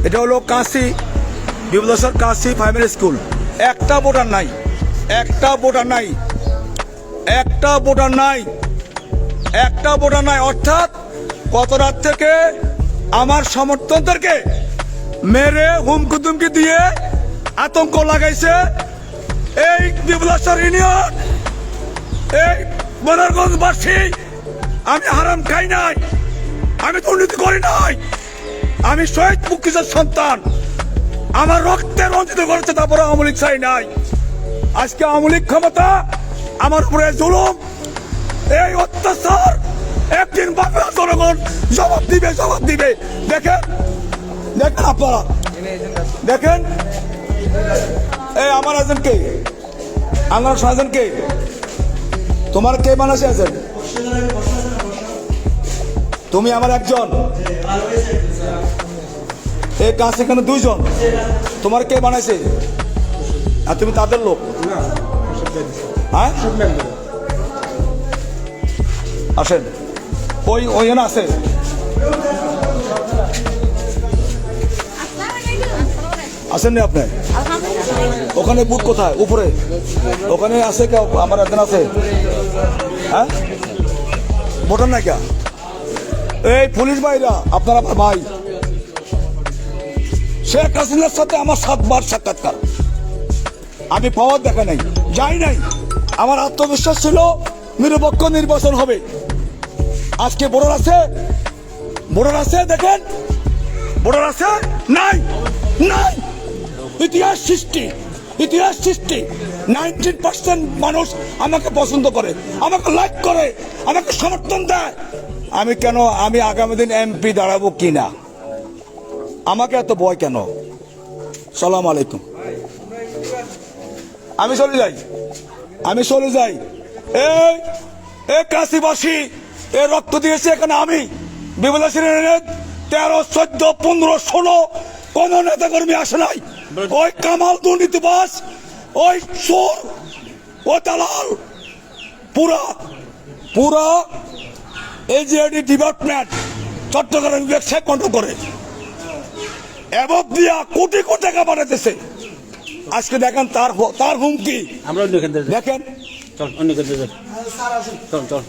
এটা হলো কাশি বিপ্লবেশ্বর কাশি primary school. একটা ভোটার নাই, একটা ভোটার নাই, একটা ভোটার নাই, একটা ভোটার নাই। অর্থাৎ গত রাত থেকে আমার সমর্থকদেরকে মেরে হুমকি দুমকি দিয়ে আতঙ্ক লাগাইছে এই বিপ্লবেশ্বর ইউনিয়ন, এই বনারগঞ্জবাসী। আমি হারাম খাই নাই, আমি দুর্নীতি করি নাই, আমি শহীদ মুক্তিযোদ্ধার সন্তান। আমার রক্তে রঞ্জিত করেছে, তারপরে আওয়ামী লীগ চাই নাই। আজকে আওয়ামী লীগ ক্ষমতা, আমার উপরে জুলুম, এই অত্যাচার একদিন বাংলা জনগণ জবাব দিবে, জবাব দিবে। দেখেন দেখেন আপনারা দেখেন, এই আমার এজেন্ট কে, আমার এজেন্ট কে, তোমার কে বানাসে আছেন? তুমি আমার একজন, এই কাজ এখানে দুইজন, তোমার কে বানাইছে? আর তুমি তাদের লোক? হ্যাঁ, আসেন, ওই ওইখানে আছে। আসেন না আপনি? ওখানে বুথ কোথায়? উপরে ওখানে আছে কেউ? আমার একজন আছে। হ্যাঁ, ভোটার নাই কে? এই পুলিশ ভাইরা, আপনারা আমার ভাই। শেখ হাসিনার সাথে আমার 7 বার সাক্ষাৎকার, আমি পাওয়ার দেখা নাই, যাই নাই। আমার আত্মবিশ্বাস ছিল নিরপেক্ষ নির্বাচন হবে। আজকে ভোটার আছে, ভোটার আছে, দেখেন ভোটার আছে, নাই নাই। ইতিহাস সৃষ্টি, ইতিহাস সৃষ্টি। 90% মানুষ আমাকে পছন্দ করে, আমাকে লাইক করে, আমাকে সমর্থন দেয়। আমি কেন, আমি আগামী দিন এমপি দাঁড়াবো কিনা, আমাকে এত ভয় কেন? সালাম আলাইকুম। আমি চলে যাই, আমি চলে যাই। এই কাশিবাসী এ রক্ত দিয়েছে এখানে। আমি বিপ্লবেশ্বর 13, 14, 15, 16 কোন নেতা কর্মী আসে নাই। ওই কামাল দুর্নীতিবাস, ওই চোর, ও দালাল, পুরা পুরা এই যে ডিপার্টমেন্ট চট্টগ্রাম বিভাগ সে কন্ট্রোল করে, এবার দিয়া কোটি কোটি টাকা পাঠাতেছে। আজকে দেখেন তার হুমকি, দেখেন। চল অন্য চল চল।